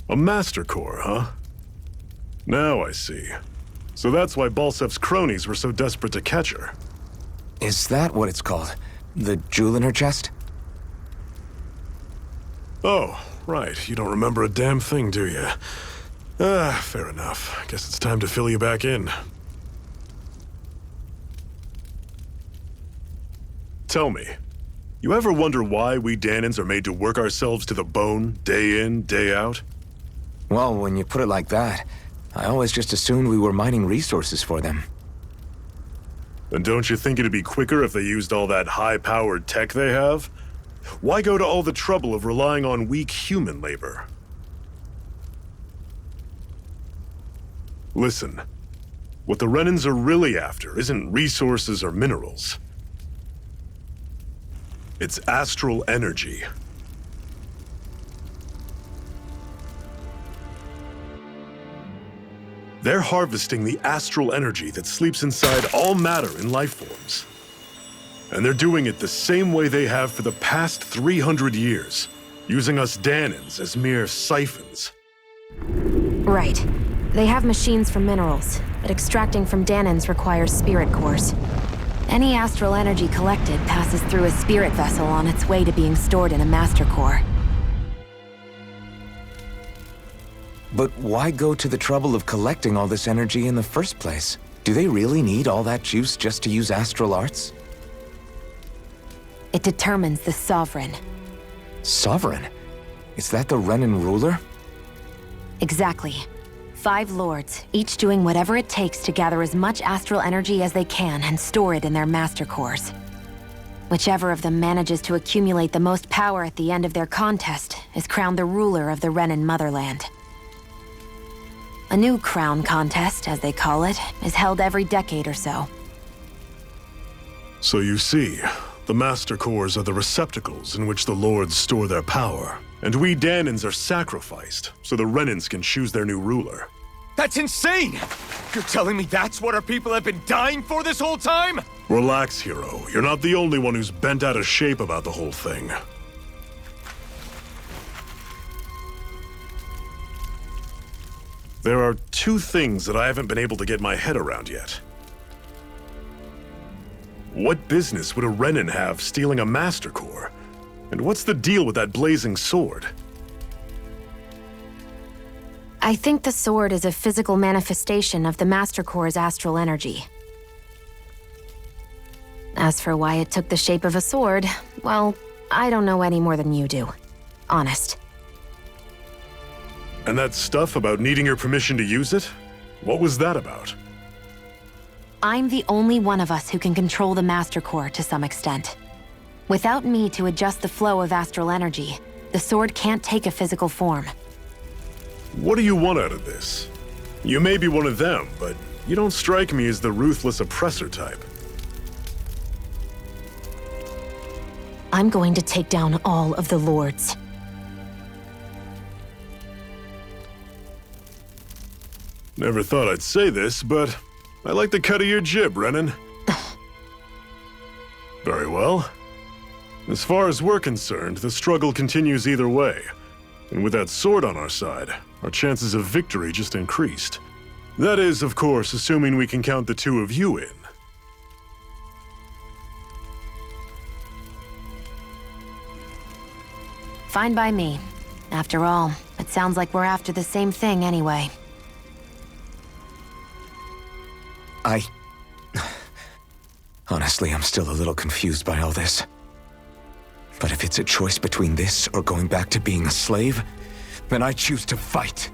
A Master Core, huh? Now I see. So that's why Balsef's cronies were so desperate to catch her. Is that what it's called? The jewel in her chest? Oh, right. You don't remember a damn thing, do you? Fair enough. Guess it's time to fill you back in. Tell me, you ever wonder why we Dahnans are made to work ourselves to the bone, day in, day out? Well, when you put it like that, I always just assumed we were mining resources for them. And don't you think it'd be quicker if they used all that high-powered tech they have? Why go to all the trouble of relying on weak human labor? Listen, what the Renans are really after isn't resources or minerals. It's astral energy. They're harvesting the astral energy that sleeps inside all matter in life forms. And they're doing it the same way they have for the past 300 years, using us Dahnans as mere siphons. Right. They have machines for minerals, but extracting from Dahnans requires spirit cores. Any astral energy collected passes through a spirit vessel on its way to being stored in a master core. But why go to the trouble of collecting all this energy in the first place? Do they really need all that juice just to use astral arts? It determines the Sovereign. Sovereign? Is that the Renan ruler? Exactly. 5 lords, each doing whatever it takes to gather as much astral energy as they can and store it in their master cores. Whichever of them manages to accumulate the most power at the end of their contest is crowned the ruler of the Renan motherland. A new crown contest, as they call it, is held every decade or so. So you see, the Master Cores are the receptacles in which the Lords store their power. And we Dahnans are sacrificed, so the Renans can choose their new ruler. That's insane! You're telling me that's what our people have been dying for this whole time? Relax, hero. You're not the only one who's bent out of shape about the whole thing. There are 2 things that I haven't been able to get my head around yet. What business would a Renan have stealing a Master Core? And what's the deal with that blazing sword? I think the sword is a physical manifestation of the Master Core's astral energy. As for why it took the shape of a sword, well, I don't know any more than you do. Honest. And that stuff about needing your permission to use it? What was that about? I'm the only one of us who can control the Master Core to some extent. Without me to adjust the flow of astral energy, the sword can't take a physical form. What do you want out of this? You may be one of them, but you don't strike me as the ruthless oppressor type. I'm going to take down all of the lords. Never thought I'd say this, but I like the cut of your jib, Renan. Very well. As far as we're concerned, the struggle continues either way. And with that sword on our side, our chances of victory just increased. That is, of course, assuming we can count the 2 of you in. Fine by me. After all, it sounds like we're after the same thing anyway. Honestly, I'm still a little confused by all this. But if it's a choice between this or going back to being a slave, then I choose to fight.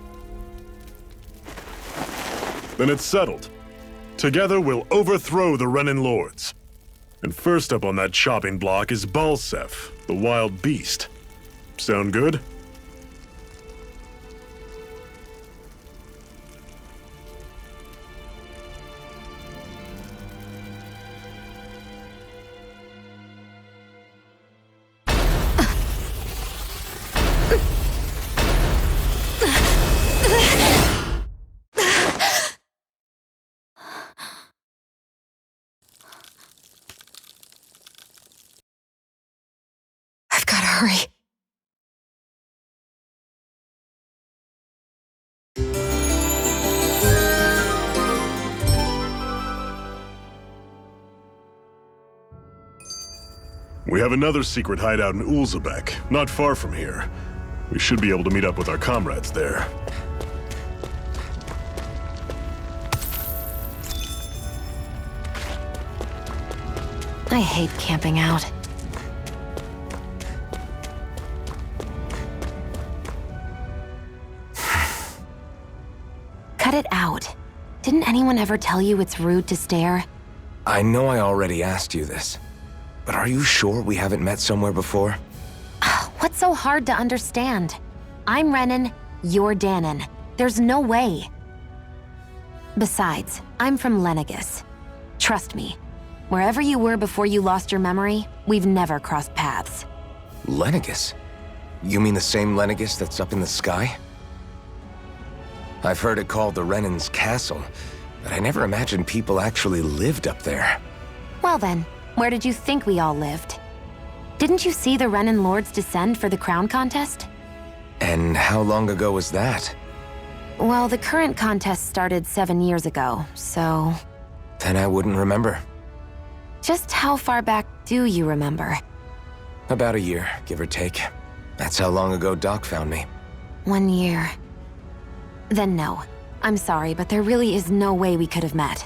Then it's settled. Together we'll overthrow the Renan Lords. And first up on that chopping block is Balsef, the wild beast. Sound good? I've gotta hurry. We have another secret hideout in Ulzebek, not far from here. We should be able to meet up with our comrades there. I hate camping out. Cut it out. Didn't anyone ever tell you it's rude to stare? I know I already asked you this, but are you sure we haven't met somewhere before? What's so hard to understand? I'm Renan, you're Danon. There's no way. Besides, I'm from Lenegis. Trust me, wherever you were before you lost your memory, we've never crossed paths. Lenegis? You mean the same Lenegis that's up in the sky? I've heard it called the Renan's Castle, but I never imagined people actually lived up there. Well then, where did you think we all lived? Didn't you see the Renan Lords descend for the crown contest? And how long ago was that? Well, the current contest started 7 years ago, so... Then I wouldn't remember. Just how far back do you remember? About a year, give or take. That's how long ago Doc found me. 1 year. Then no. I'm sorry, but there really is no way we could have met.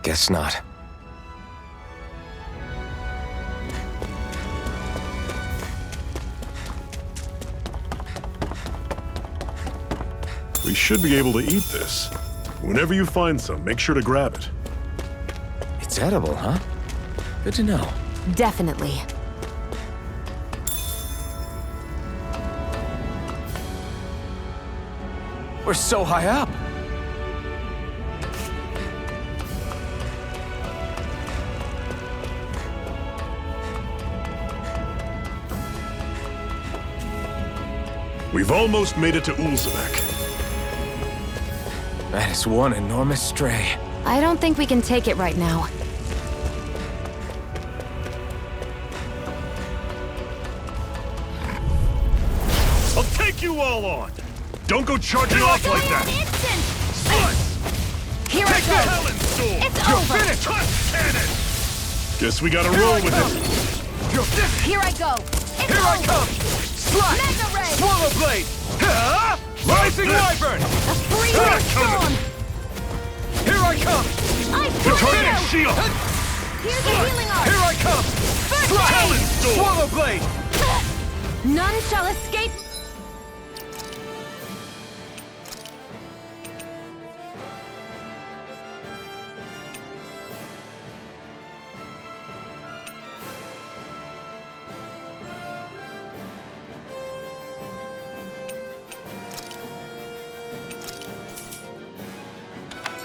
Guess not. We should be able to eat this. Whenever you find some, make sure to grab it. It's edible, huh? Good to know. Definitely. We're so high up! We've almost made it to Ulzebek. That is one enormous stray. I don't think we can take it right now. I'll take you all on! Don't go charging off like that! Here I go! Talon sword! It's over! Finished! Cannon! Guess we gotta roll with it. Here I go! It's Here I over! come! Slash! Mega Ray! Swallow blade! Ha! Rising wyvern! A free Here I storm! Here I come! Ice Guardian tornado! shield! Here's the healing art! Here I come! First Talon aid! sword! Swallow blade! None shall escape.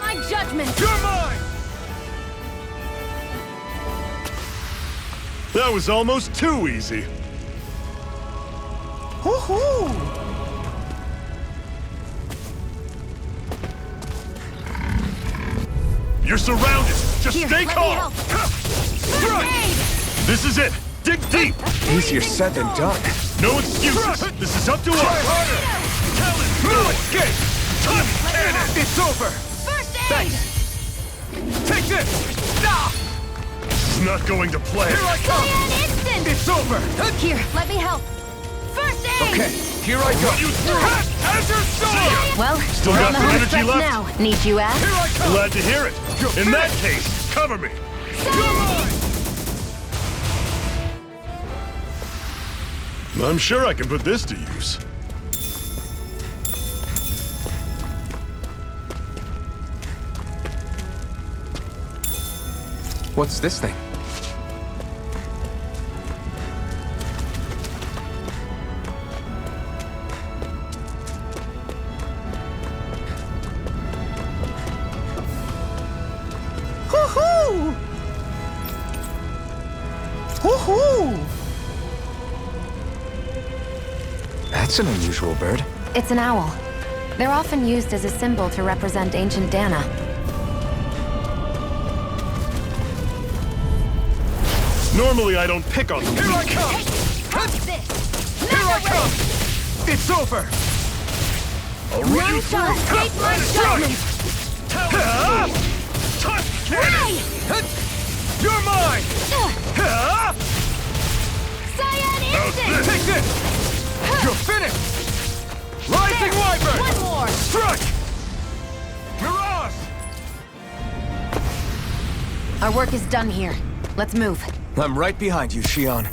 My judgment. You're mine! That was almost too easy. Woohoo! You're surrounded. Just Here, stay let me calm. help. First aid! This is it. Dig deep. Easier said than done. No excuses. This is up to Try us. harder! Talon No sword! escape! Touch cannon! It's over! First aid! Take this! Ah! This is not going to plan. Here I come! Cyan instant! It's over! Here, let me help. First aid! Okay, here I go! You through. Azure Sword! Well, Still we're got on the some home energy stretch left? now. Need you ask? Here I come! Glad to hear it. You're In that finished. case, cover me. You're mine! I'm sure I can put this to use. What's this thing? Woohoo! Woohoo! That's an unusual bird. It's an owl. They're often used as a symbol to represent ancient Dana. Normally, I don't pick on them. Here I come! What's this? Here I come! It's over! I'll run None you shall through. escape my Strike. judgment! Talon sword. Touch cannon! Ray! You're mine! Ugh. Ha! Finished! Rising Wyvern! One more! Strike! Mirage! Our work is done here. Let's move. I'm right behind you, Shion.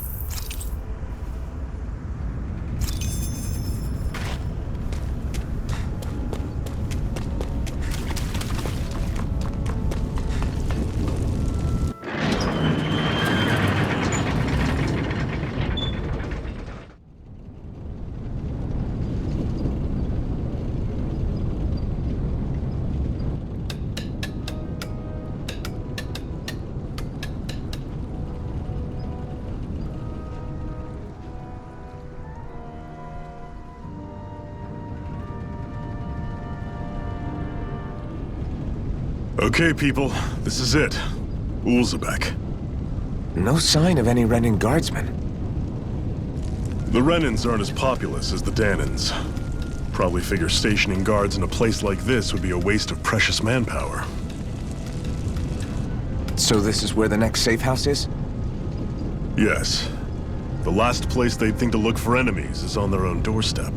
Okay, people, this is it. Ulzebek. No sign of any Renan guardsmen. The Renans aren't as populous as the Danans. Probably figure stationing guards in a place like this would be a waste of precious manpower. So this is where the next safe house is? Yes. The last place they'd think to look for enemies is on their own doorstep.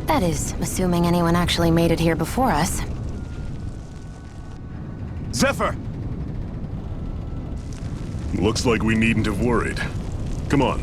That is, assuming anyone actually made it here before us. Zephyr! Looks like we needn't have worried. Come on.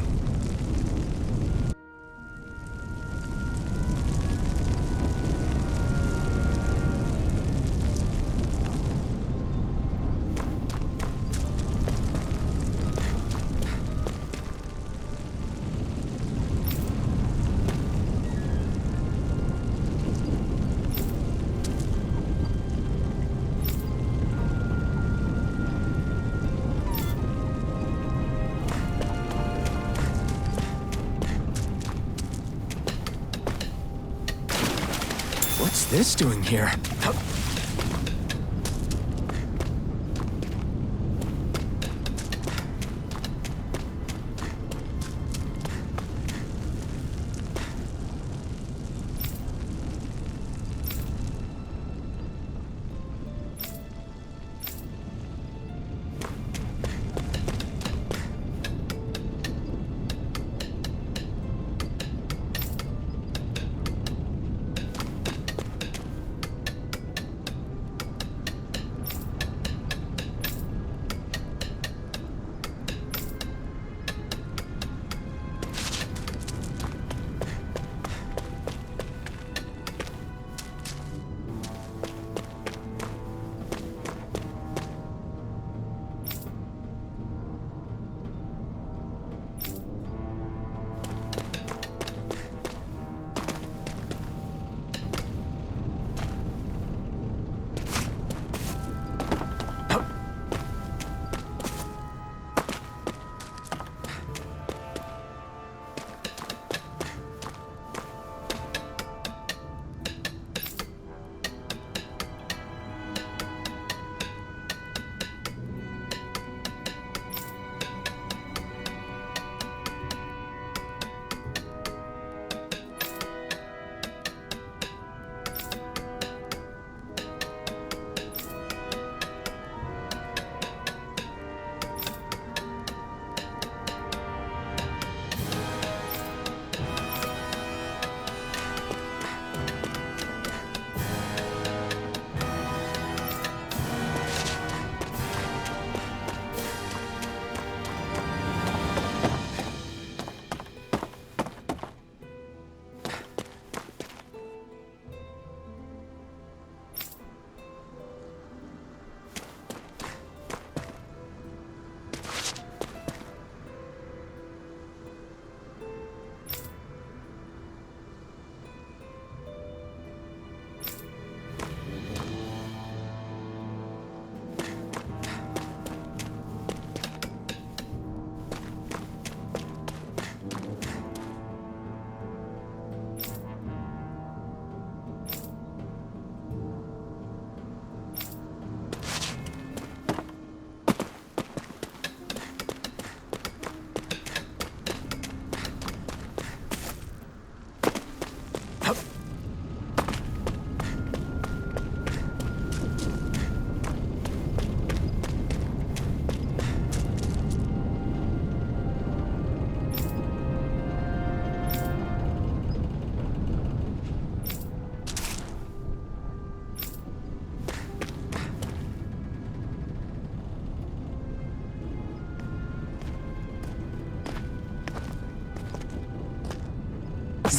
What's this doing here?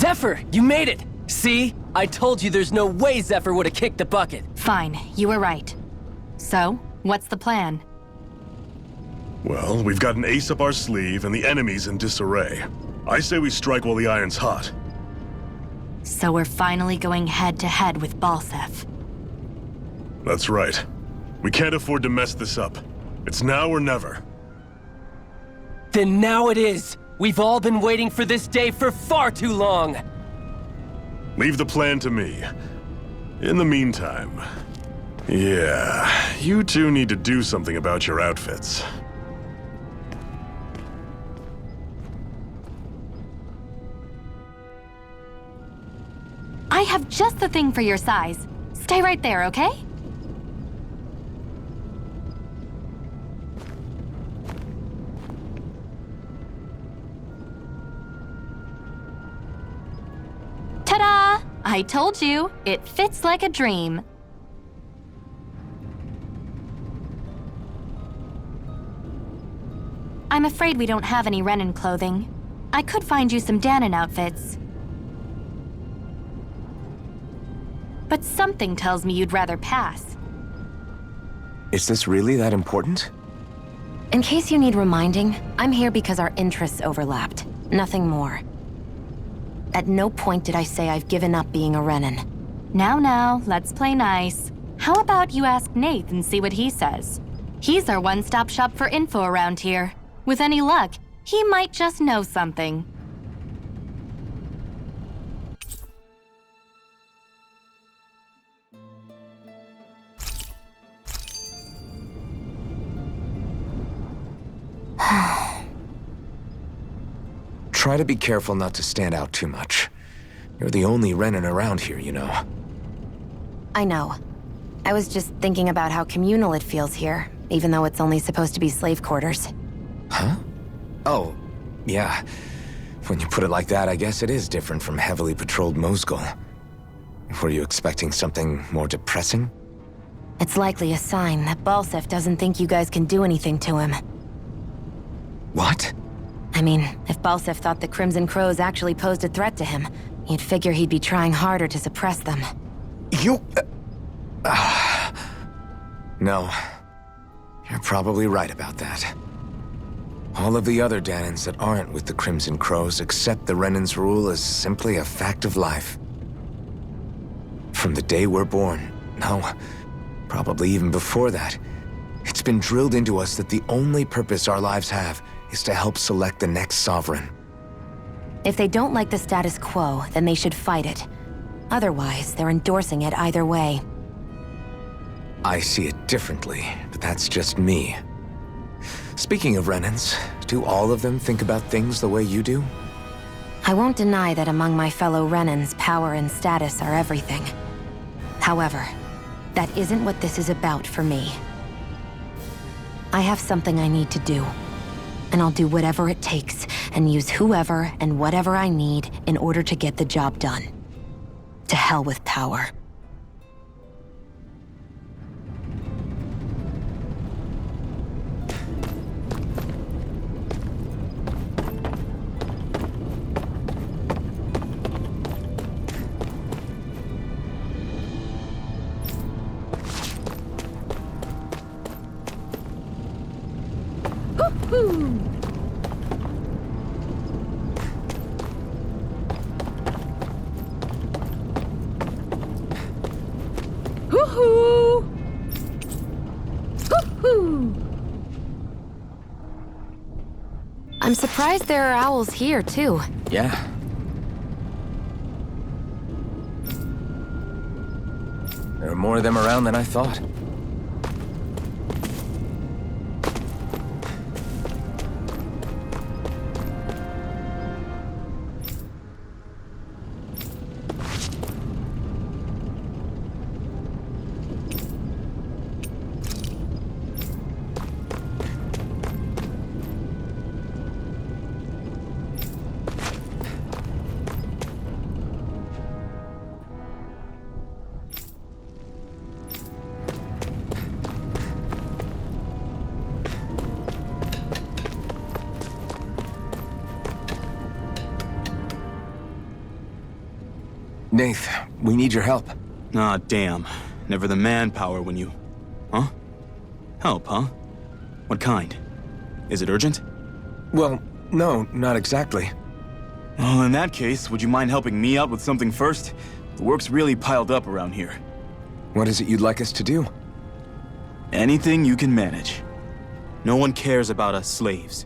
Zephyr, you made it! See? I told you there's no way Zephyr would have kicked the bucket. Fine, you were right. So, what's the plan? Well, we've got an ace up our sleeve and the enemy's in disarray. I say we strike while the iron's hot. So we're finally going head-to-head with Balseph. That's right. We can't afford to mess this up. It's now or never. Then now it is! We've all been waiting for this day for far too long! Leave the plan to me. In the meantime... Yeah, you two need to do something about your outfits. I have just the thing for your size. Stay right there, okay? Ta-da! I told you, it fits like a dream. I'm afraid we don't have any Renan clothing. I could find you some Danon outfits. But something tells me you'd rather pass. Is this really that important? In case you need reminding, I'm here because our interests overlapped. Nothing more. At no point did I say I've given up being a Renan. Now, let's play nice. How about you ask Nath and see what he says? He's our one-stop shop for info around here. With any luck, he might just know something. Try to be careful not to stand out too much. You're the only Renan around here, you know. I know. I was just thinking about how communal it feels here, even though it's only supposed to be slave quarters. Huh? Oh, yeah. When you put it like that, I guess it is different from heavily patrolled Mosgul. Were you expecting something more depressing? It's likely a sign that Balseph doesn't think you guys can do anything to him. What? I mean, if Balseph thought the Crimson Crows actually posed a threat to him, you'd figure he'd be trying harder to suppress them. You... No. You're probably right about that. All of the other Danons that aren't with the Crimson Crows accept the Renan's rule as simply a fact of life. From the day we're born, no, probably even before that, it's been drilled into us that the only purpose our lives have is to help select the next sovereign. If they don't like the status quo, then they should fight it. Otherwise, they're endorsing it either way. I see it differently, but that's just me. Speaking of Renans, do all of them think about things the way you do? I won't deny that among my fellow Renans, power and status are everything. However, that isn't what this is about for me. I have something I need to do. And I'll do whatever it takes, and use whoever and whatever I need in order to get the job done. To hell with power. I'm surprised there are owls here, too. Yeah. There are more of them around than I thought. Nath, we need your help. Ah, damn. Never the manpower when you... Huh? Help, huh? What kind? Is it urgent? Well, no, not exactly. Well, in that case, would you mind helping me out with something first? The work's really piled up around here. What is it you'd like us to do? Anything you can manage. No one cares about us slaves.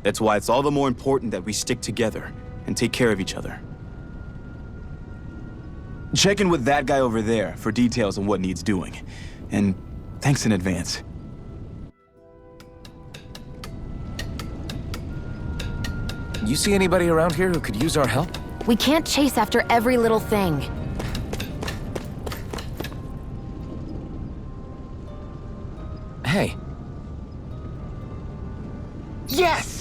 That's why it's all the more important that we stick together and take care of each other. Check in with that guy over there for details on what needs doing. And thanks in advance. You see anybody around here who could use our help? We can't chase after every little thing. Hey. Yes!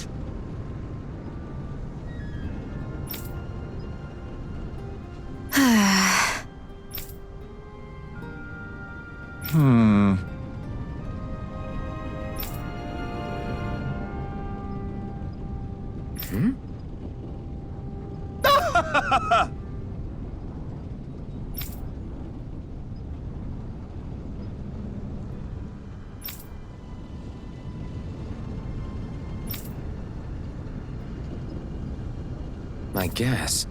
I guess.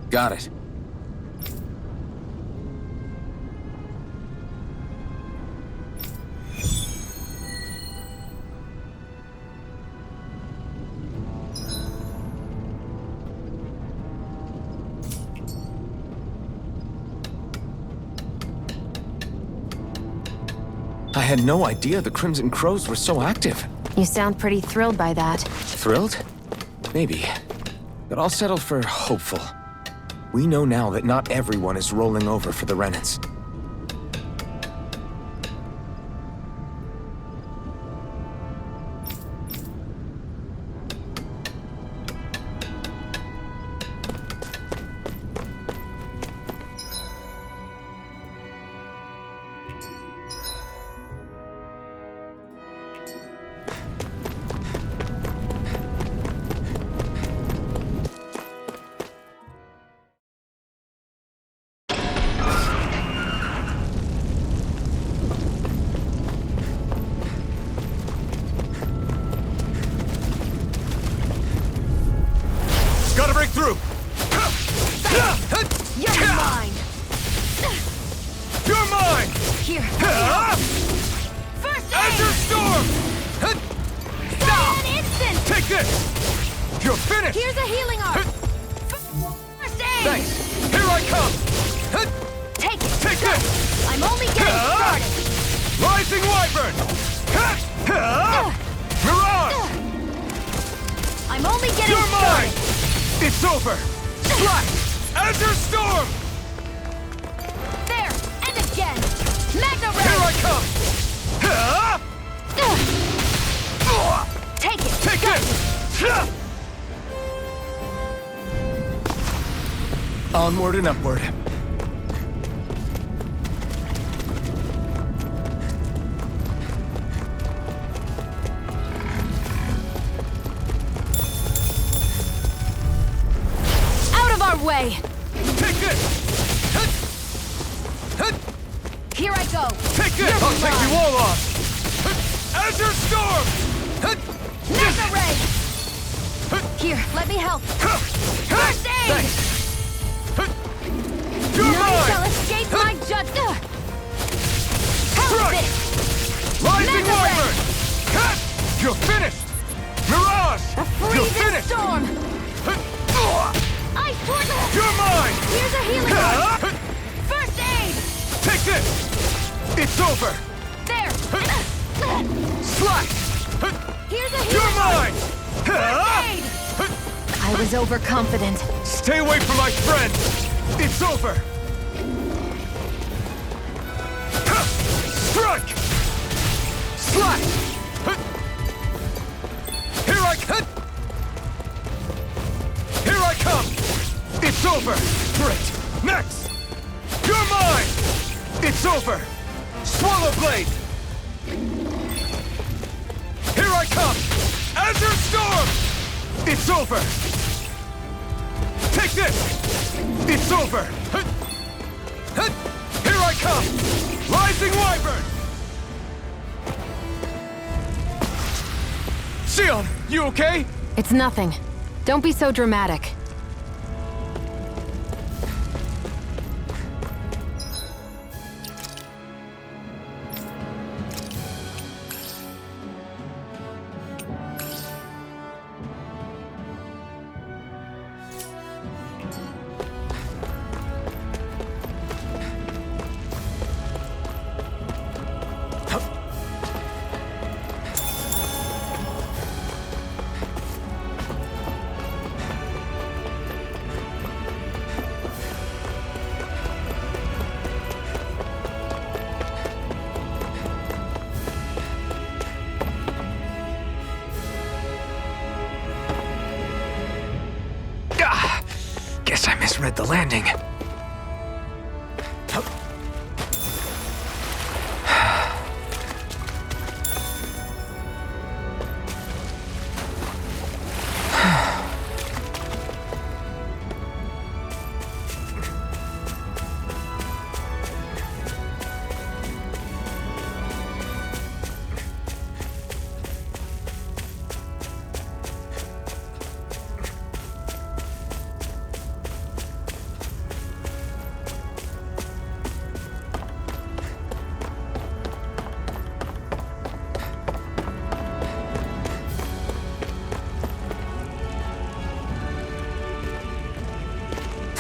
Got it. I had no idea the Crimson Crows were so active. You sound pretty thrilled by that. Thrilled? Maybe. But I'll settle for hopeful. We know now that not everyone is rolling over for the Renans. Gotta break through! You're mine! You're mine! Here, first Azure aid! Storm! Stop! An instant! Take this! You're finished! Here's a healing arm! First aid! Thanks! Here I come! Take it! Take this! I'm only getting started! Rising Wyvern! Mirage! I'm only getting You're mine! started! It's over! Slash! Azure Storm! There! And again! Magna Ray! Here I come! Take it! Take this! Onward and upward. Way! Take this! Here I go! Take this! I'll take you all off! Azure Storm! Magna Ray! Here, let me help! First aid! Thanks! You're None mine! shall escape my judgment! Strike! Rising Magna Ray! Wyvern! You're finished! Mirage! A You're freezing finished! storm! Ice tornado! You're mine! Here's a healing arm! First aid! Take this! It's over! There! Slash! Here's a healing You're arm! mine! First aid! I was overconfident. Stay away from my friend! It's over! Strike! Slash! Here I come! over! Swallow Blade! Here I come! Azure Storm! It's over! Take this! It's over! Here I come! Rising Wyvern! Sion, you okay? It's nothing. Don't be so dramatic. Guess I misread the landing.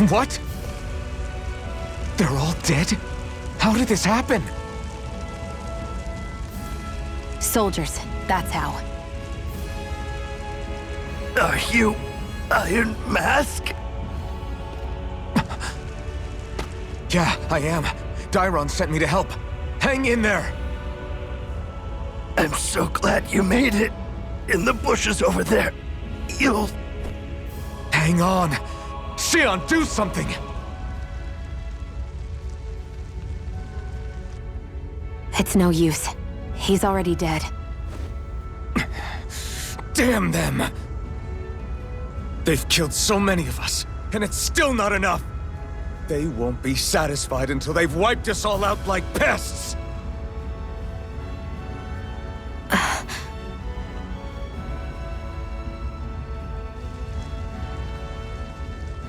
What? They're all dead? How did this happen? Soldiers, that's how. Are you Iron Mask? Yeah, I am. Dairon sent me to help. Hang in there! I'm so glad you made it. In the bushes over there. You'll... Hang on! Sion, do something! It's no use. He's already dead. Damn them! They've killed so many of us, and it's still not enough! They won't be satisfied until they've wiped us all out like pests!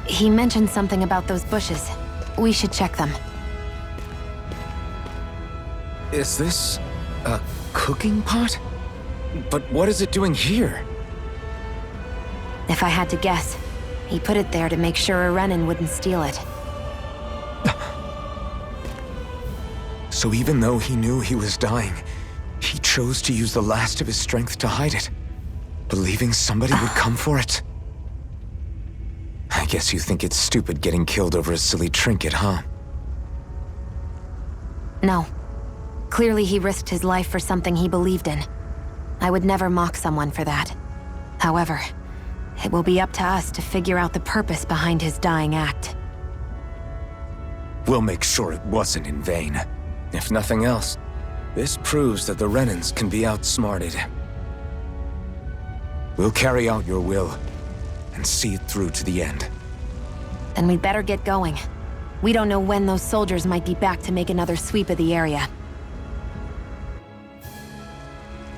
He mentioned something about those bushes. We should check them. Is this a cooking pot? But what is it doing here? If I had to guess, he put it there to make sure a Renan wouldn't steal it. So even though he knew he was dying, he chose to use the last of his strength to hide it, believing somebody would come for it. I guess you think it's stupid getting killed over a silly trinket, huh? No. Clearly he risked his life for something he believed in. I would never mock someone for that. However, it will be up to us to figure out the purpose behind his dying act. We'll make sure it wasn't in vain. If nothing else, this proves that the Renans can be outsmarted. We'll carry out your will, and see it through to the end. Then we'd better get going. We don't know when those soldiers might be back to make another sweep of the area.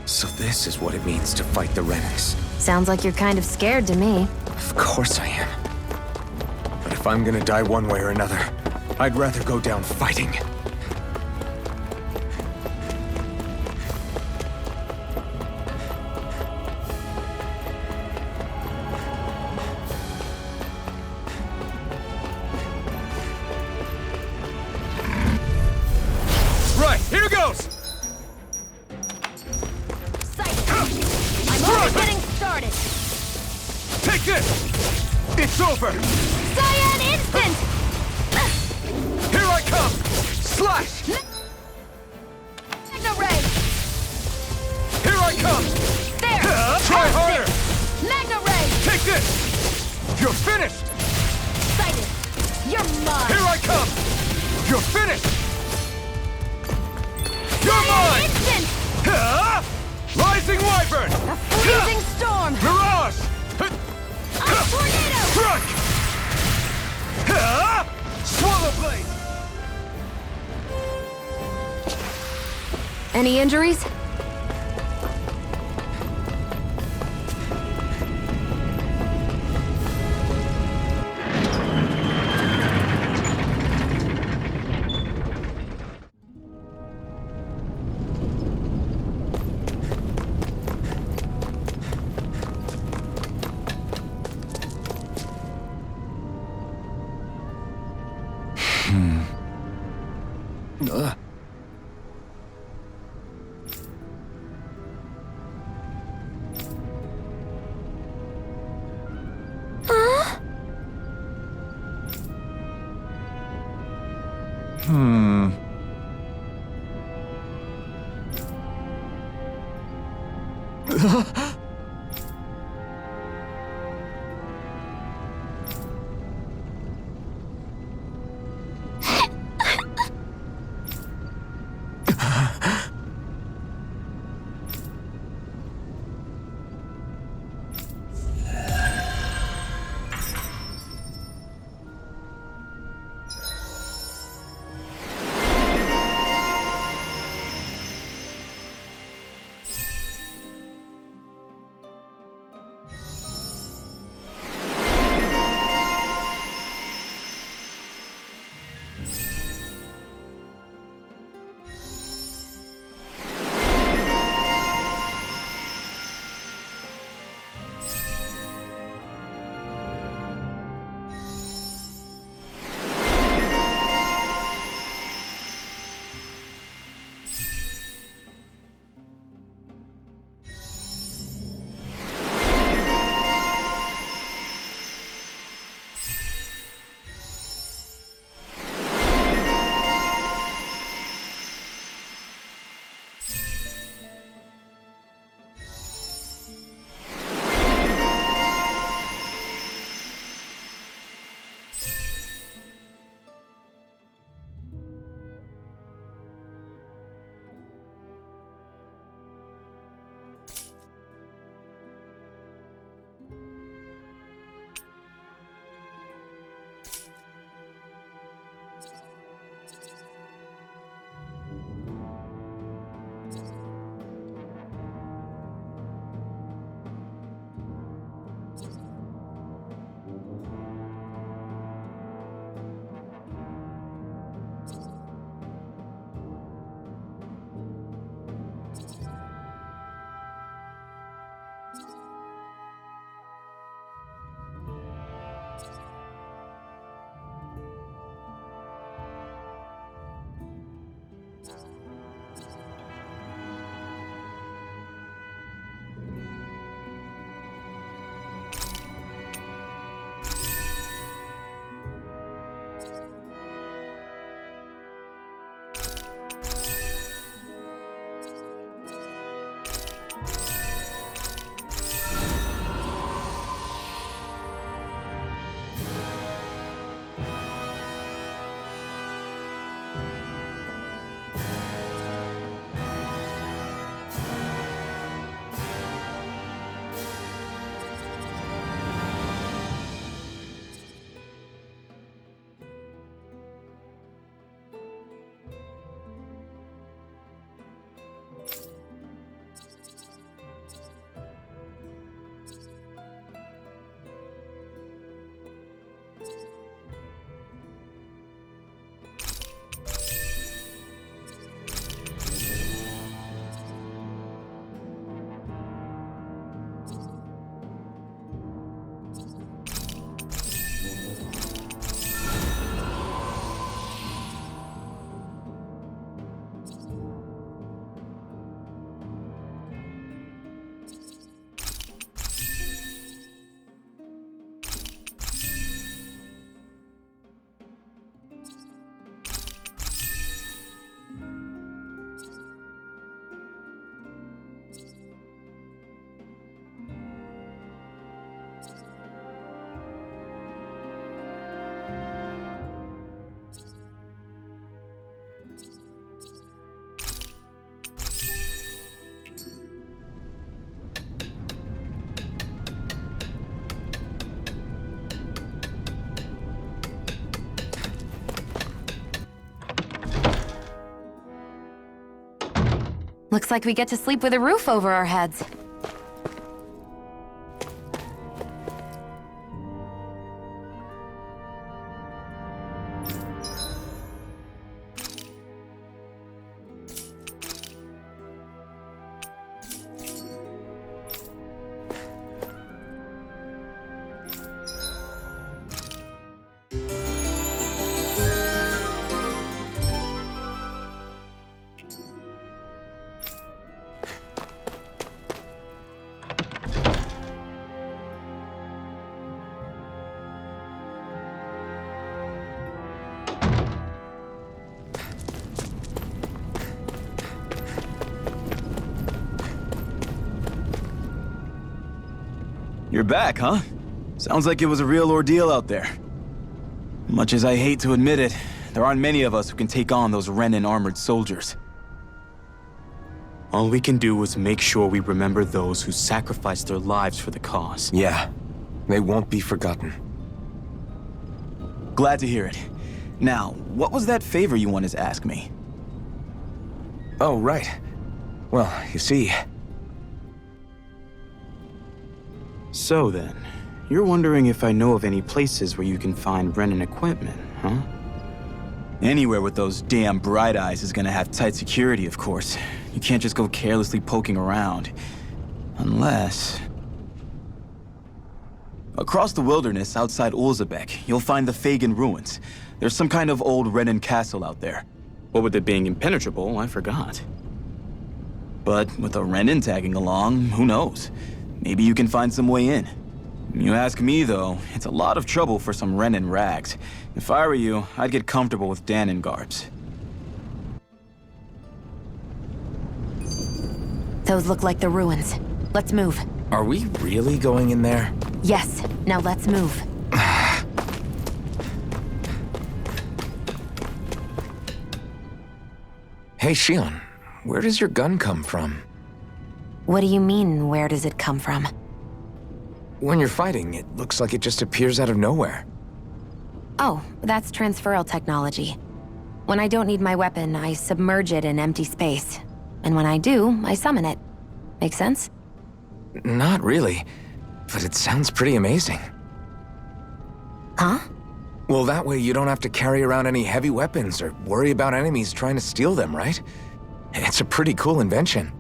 So this is what it means to fight the Renans. Sounds like you're kind of scared to me. Of course I am. But if I'm gonna die one way or another, I'd rather go down fighting. Right, here goes! I'm only getting started! Take this! It's over! Cyan instant! Here I come! Slash! Magna Ray! Here I come! There! Try That's harder! it. Magna Ray! Take this! You're finished! Excited! You're mine! Here I come! You're finished! Any injuries? Looks like we get to sleep with a roof over our heads. You're back, huh? Sounds like it was a real ordeal out there. Much as I hate to admit it, there aren't many of us who can take on those Renan armored soldiers. All we can do is make sure we remember those who sacrificed their lives for the cause. Yeah, they won't be forgotten. Glad to hear it. Now, what was that favor you wanted to ask me? Oh, right. Well, you see... So then, you're wondering if I know of any places where you can find Renan equipment, huh? Anywhere with those damn bright eyes is gonna have tight security, of course. You can't just go carelessly poking around. Unless... Across the wilderness outside Ulzebek, you'll find the Fagan ruins. There's some kind of old Renan castle out there. What with it being impenetrable, I forgot. But with a Renan tagging along, who knows? Maybe you can find some way in. You ask me, though, it's a lot of trouble for some Renan rags. If I were you, I'd get comfortable with Danon garbs. Those look like the ruins. Let's move. Are we really going in there? Yes, now let's move. Hey, Shion, where does your gun come from? What do you mean, where does it come from? When you're fighting, it looks like it just appears out of nowhere. Oh, that's transferal technology. When I don't need my weapon, I submerge it in empty space. And when I do, I summon it. Make sense? Not really, but it sounds pretty amazing. Huh? Well, that way you don't have to carry around any heavy weapons or worry about enemies trying to steal them, right? It's a pretty cool invention.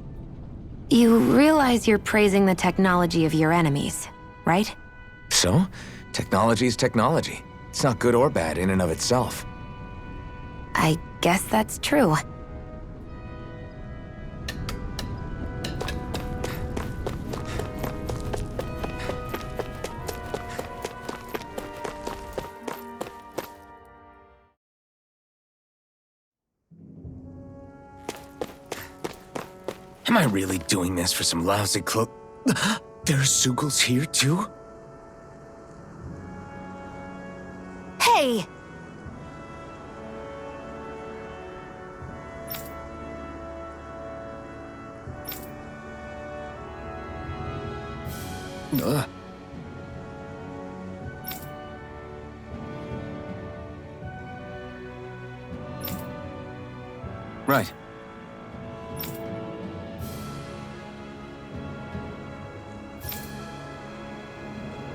You realize you're praising the technology of your enemies, right? So, technology is technology. It's not good or bad in and of itself. I guess that's true. Am I really doing this for some lousy cloak? There's Sugals here too? Hey! Right.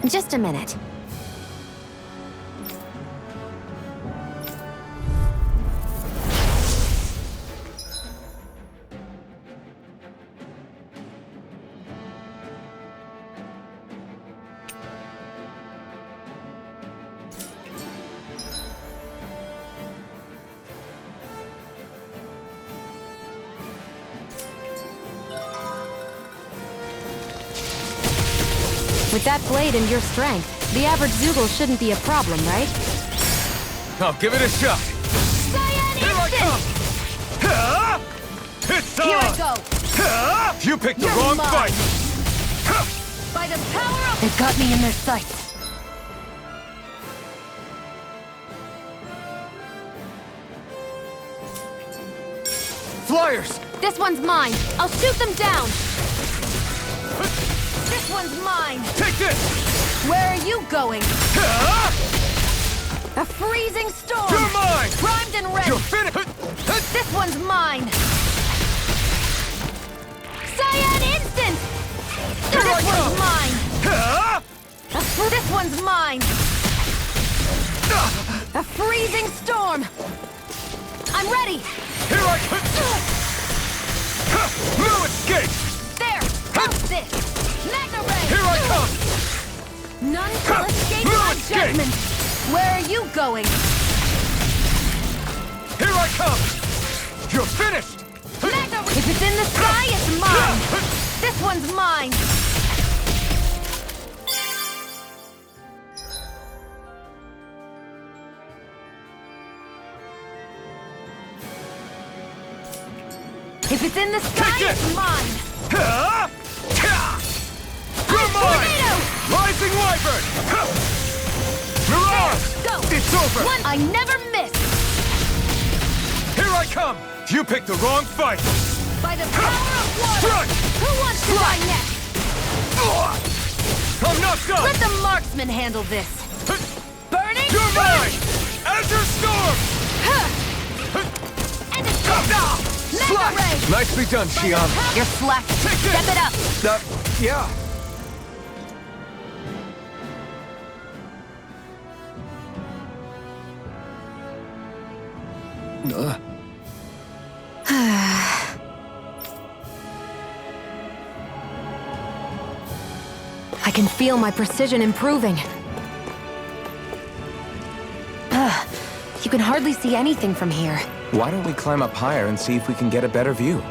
Just a minute. With that blade and your strength, the average Zoogle shouldn't be a problem, right? I'll give it a shot. Cyan Here I Instant! come! It's on! Here I go! You picked the You're wrong mine. fight! By the power of... They've got me in their sights. Flyers! This one's mine. I'll shoot them down. This one's mine. Take this! Where are you going? A freezing storm! You're mine! Primed and ready! You're finished! This one's mine! This one's mine! This one's mine! A freezing storm! I'm ready! Here I come! No escape! There! Post this! Magna Ray! Here I come! None shall escape No my escape! judgment! Where are you going? Here I come! You're finished! Magna Ray! If it's in the sky, it's mine! This one's mine! If it's in the sky, Take it! it's mine! You're mine! Tornado! Rising Wyvern! Mirage! Go! It's over! One I never miss! Here I come! You picked the wrong fight! By the power of water! Front! Who wants to die next? I'm not done! Let the marksman handle this! Burning You're mine! Strike! Azure Storm! And it's Mega Ray! Nicely done, Xion. You're slacking. Take this! Step it up! Yeah. I can feel my precision improving. You can hardly see anything from here. Why don't we climb up higher and see if we can get a better view?